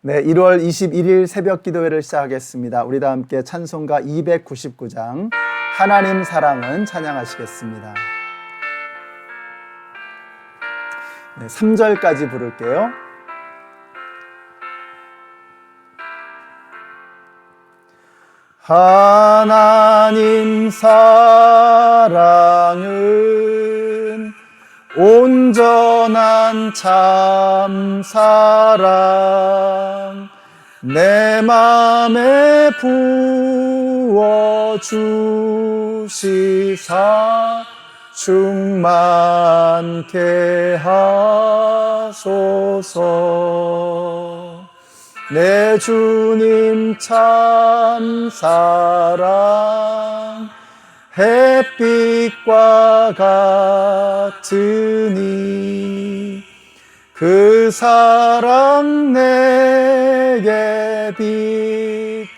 네, 1월 21일 새벽 기도회를 시작하겠습니다. 우리 다 함께 찬송가 299장 하나님 사랑은 찬양하시겠습니다. 네, 3절까지 부를게요. 하나님 사랑은 온전한 참 사랑 내 맘에 부어 주시사 충만케 하소서. 내 주님 참 사랑 햇빛과 같으니 그 사랑 내게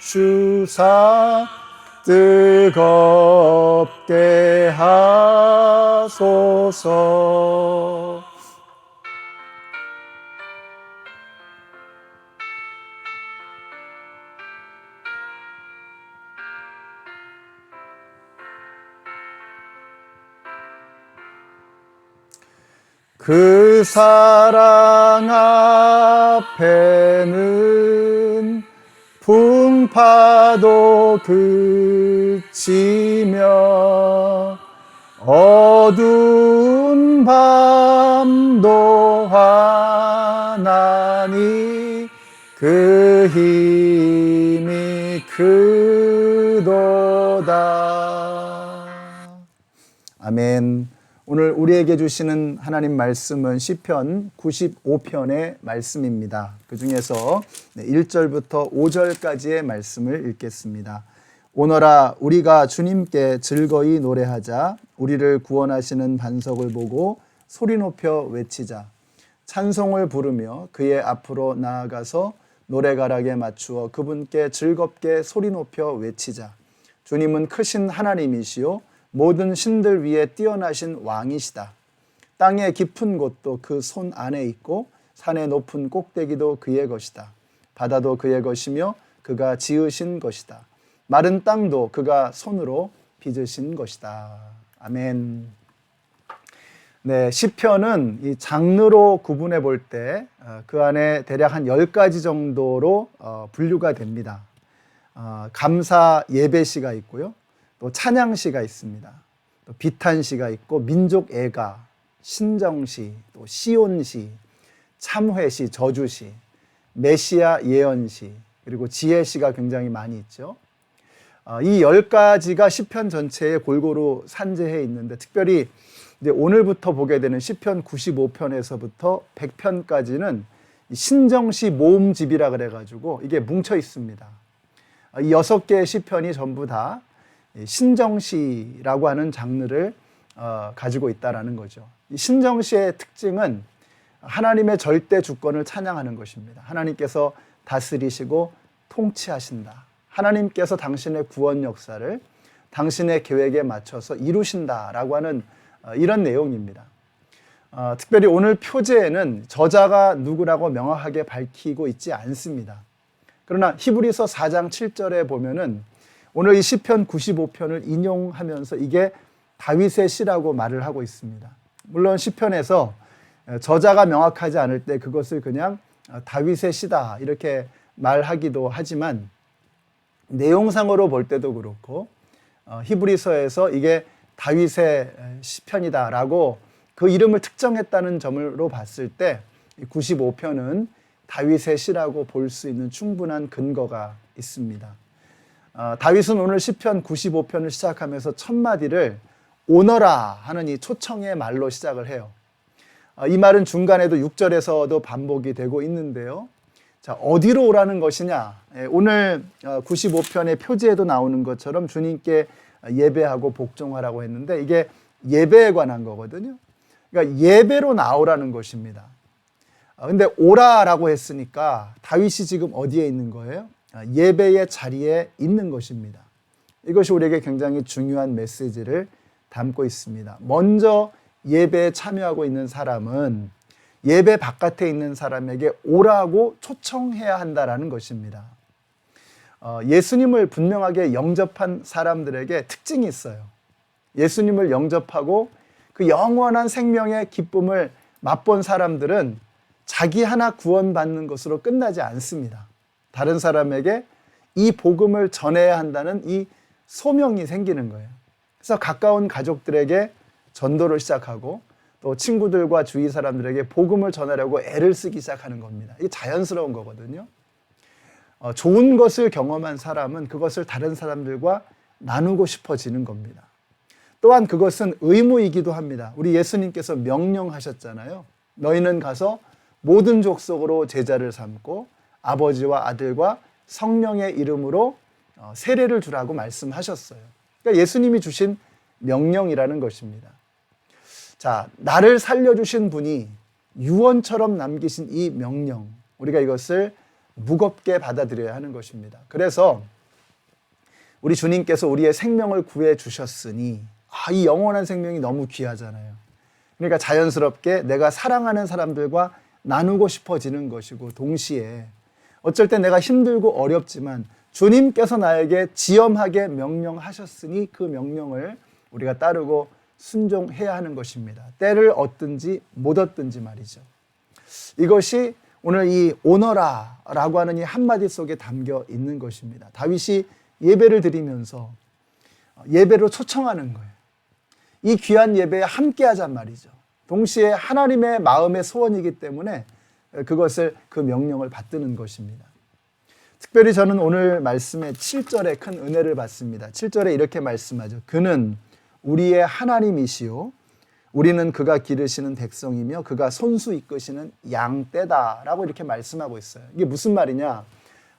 비추사 뜨겁게 하소서. 그 사랑 앞에는 풍파도 그치며 어두운 밤도 하나니 그 힘이 크도다. 아멘. 오늘 우리에게 주시는 하나님 말씀은 시편 95편의 말씀입니다. 그 중에서 1절부터 5절까지의 말씀을 읽겠습니다. 오너라 우리가 주님께 즐거이 노래하자. 우리를 구원하시는 반석을 보고 소리 높여 외치자. 찬송을 부르며 그의 앞으로 나아가서 노래가락에 맞추어 그분께 즐겁게 소리 높여 외치자. 주님은 크신 하나님이시요 모든 신들 위에 뛰어나신 왕이시다. 땅의 깊은 곳도 그 손 안에 있고 산의 높은 꼭대기도 그의 것이다. 바다도 그의 것이며 그가 지으신 것이다. 마른 땅도 그가 손으로 빚으신 것이다. 아멘. 네, 시편은 이 장르로 구분해 볼 때 그 안에 대략 한 10가지 정도로 분류가 됩니다. 감사 예배시가 있고요. 또 찬양시가 있습니다. 또 비탄시가 있고 민족애가, 신정시, 또 시온시, 참회시, 저주시, 메시아 예언시, 그리고 지혜시가 굉장히 많이 있죠. 이 10가지가 시편 전체에 골고루 산재해 있는데 특별히 이제 오늘부터 보게 되는 시편 95편에서부터 100편까지는 신정시 모음집이라 그래가지고 이게 뭉쳐 있습니다. 이 6개의 시편이 전부 다 신정시라고 하는 장르를 가지고 있다는 거죠. 이 신정시의 특징은 하나님의 절대 주권을 찬양하는 것입니다. 하나님께서 다스리시고 통치하신다. 하나님께서 당신의 구원 역사를 당신의 계획에 맞춰서 이루신다라고 하는 이런 내용입니다. 특별히 오늘 표제에는 저자가 누구라고 명확하게 밝히고 있지 않습니다. 그러나 히브리서 4장 7절에 보면은 오늘 이 시편 95편을 인용하면서 이게 다윗의 시라고 말을 하고 있습니다. 물론 시편에서 저자가 명확하지 않을 때 그것을 그냥 다윗의 시다 이렇게 말하기도 하지만 내용상으로 볼 때도 그렇고 히브리서에서 이게 다윗의 시편이다라고 그 이름을 특정했다는 점으로 봤을 때 95편은 다윗의 시라고 볼 수 있는 충분한 근거가 있습니다. 다윗은 오늘 시편 95편을 시작하면서 첫 마디를 오너라 하는 이 초청의 말로 시작을 해요. 이 말은 중간에도 6절에서도 반복이 되고 있는데요. 자, 어디로 오라는 것이냐? 오늘 95편의 표지에도 나오는 것처럼 주님께 예배하고 복종하라고 했는데 이게 예배에 관한 거거든요. 그러니까 예배로 나오라는 것입니다. 근데 오라라고 했으니까 다윗이 지금 어디에 있는 거예요? 예배의 자리에 있는 것입니다. 이것이 우리에게 굉장히 중요한 메시지를 담고 있습니다. 먼저 예배에 참여하고 있는 사람은 예배 바깥에 있는 사람에게 오라고 초청해야 한다라는 것입니다. 예수님을 분명하게 영접한 사람들에게 특징이 있어요. 예수님을 영접하고 그 영원한 생명의 기쁨을 맛본 사람들은 자기 하나 구원받는 것으로 끝나지 않습니다. 다른 사람에게 이 복음을 전해야 한다는 이 소명이 생기는 거예요. 그래서 가까운 가족들에게 전도를 시작하고 또 친구들과 주위 사람들에게 복음을 전하려고 애를 쓰기 시작하는 겁니다. 이게 자연스러운 거거든요. 좋은 것을 경험한 사람은 그것을 다른 사람들과 나누고 싶어지는 겁니다. 또한 그것은 의무이기도 합니다. 우리 예수님께서 명령하셨잖아요. 너희는 가서 모든 족속으로 제자를 삼고 아버지와 아들과 성령의 이름으로 세례를 주라고 말씀하셨어요. 그러니까 예수님이 주신 명령이라는 것입니다. 자, 나를 살려주신 분이 유언처럼 남기신 이 명령, 우리가 이것을 무겁게 받아들여야 하는 것입니다. 그래서 우리 주님께서 우리의 생명을 구해 주셨으니 이 영원한 생명이 너무 귀하잖아요. 그러니까 자연스럽게 내가 사랑하는 사람들과 나누고 싶어지는 것이고, 동시에 어쩔 때 내가 힘들고 어렵지만 주님께서 나에게 지엄하게 명령하셨으니 그 명령을 우리가 따르고 순종해야 하는 것입니다. 때를 얻든지 못 얻든지 말이죠. 이것이 오늘 이 오너라 라고 하는 이 한마디 속에 담겨 있는 것입니다. 다윗이 예배를 드리면서 예배로 초청하는 거예요. 이 귀한 예배에 함께 하잔 말이죠. 동시에 하나님의 마음의 소원이기 때문에 그것을, 그 명령을 받드는 것입니다. 특별히 저는 오늘 말씀의 7절에 큰 은혜를 받습니다. 7절에 이렇게 말씀하죠. 그는 우리의 하나님이시요 우리는 그가 기르시는 백성이며 그가 손수 이끄시는 양떼다라고 이렇게 말씀하고 있어요. 이게 무슨 말이냐?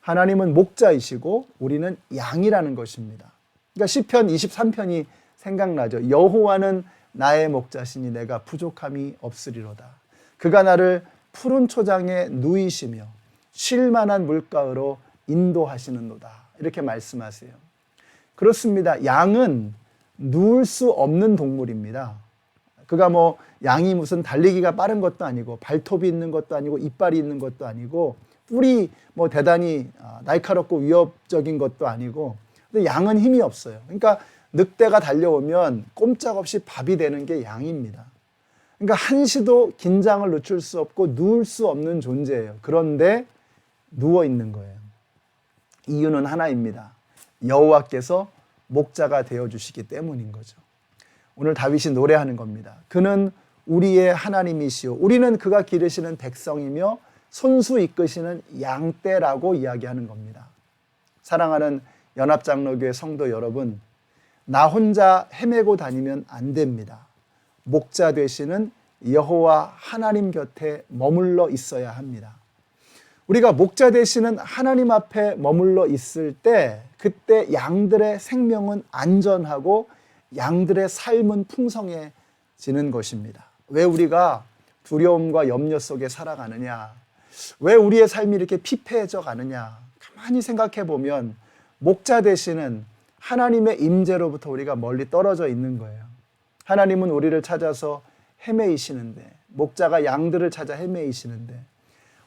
하나님은 목자이시고 우리는 양이라는 것입니다. 그러니까 시편 23편이 생각나죠. 여호와는 나의 목자시니 내가 부족함이 없으리로다. 그가 나를 푸른 초장에 누이시며 쉴 만한 물가로 인도하시는도다. 이렇게 말씀하세요. 그렇습니다. 양은 누울 수 없는 동물입니다. 그가 양이 무슨 달리기가 빠른 것도 아니고 발톱이 있는 것도 아니고 이빨이 있는 것도 아니고 뿔이 대단히 날카롭고 위협적인 것도 아니고, 근데 양은 힘이 없어요. 그러니까 늑대가 달려오면 꼼짝없이 밥이 되는 게 양입니다. 그러니까 한시도 긴장을 늦출 수 없고 누울 수 없는 존재예요. 그런데 누워 있는 거예요. 이유는 하나입니다. 여호와께서 목자가 되어주시기 때문인 거죠. 오늘 다윗이 노래하는 겁니다. 그는 우리의 하나님이시오 우리는 그가 기르시는 백성이며 손수 이끄시는 양떼라고 이야기하는 겁니다. 사랑하는 연합장로교회 성도 여러분, 나 혼자 헤매고 다니면 안 됩니다. 목자 되시는 여호와 하나님 곁에 머물러 있어야 합니다. 우리가 목자 되시는 하나님 앞에 머물러 있을 때 그때 양들의 생명은 안전하고 양들의 삶은 풍성해지는 것입니다. 왜 우리가 두려움과 염려 속에 살아가느냐? 왜 우리의 삶이 이렇게 피폐해져 가느냐? 가만히 생각해 보면 목자 되시는 하나님의 임재로부터 우리가 멀리 떨어져 있는 거예요. 하나님은 우리를 찾아서 헤매이시는데, 목자가 양들을 찾아 헤매이시는데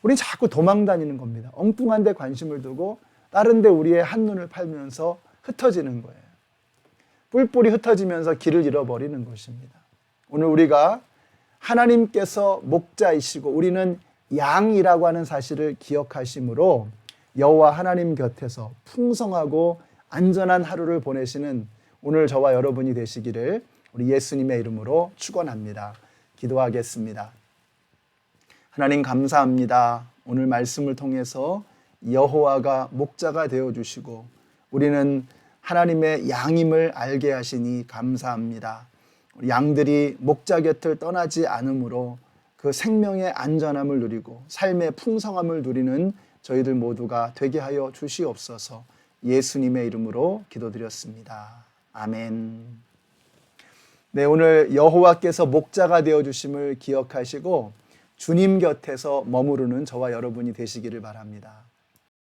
우리 자꾸 도망 다니는 겁니다. 엉뚱한 데 관심을 두고 다른 데 우리의 한눈을 팔면서 흩어지는 거예요. 뿔뿔이 흩어지면서 길을 잃어버리는 것입니다. 오늘 우리가 하나님께서 목자이시고 우리는 양이라고 하는 사실을 기억하심으로 여호와 하나님 곁에서 풍성하고 안전한 하루를 보내시는 오늘 저와 여러분이 되시기를 우리 예수님의 이름으로 축원합니다. 기도하겠습니다. 하나님 감사합니다. 오늘 말씀을 통해서 여호와가 목자가 되어주시고 우리는 하나님의 양임을 알게 하시니 감사합니다. 양들이 목자 곁을 떠나지 않으므로 그 생명의 안전함을 누리고 삶의 풍성함을 누리는 저희들 모두가 되게 하여 주시옵소서. 예수님의 이름으로 기도드렸습니다. 아멘. 네, 오늘 여호와께서 목자가 되어주심을 기억하시고 주님 곁에서 머무르는 저와 여러분이 되시기를 바랍니다.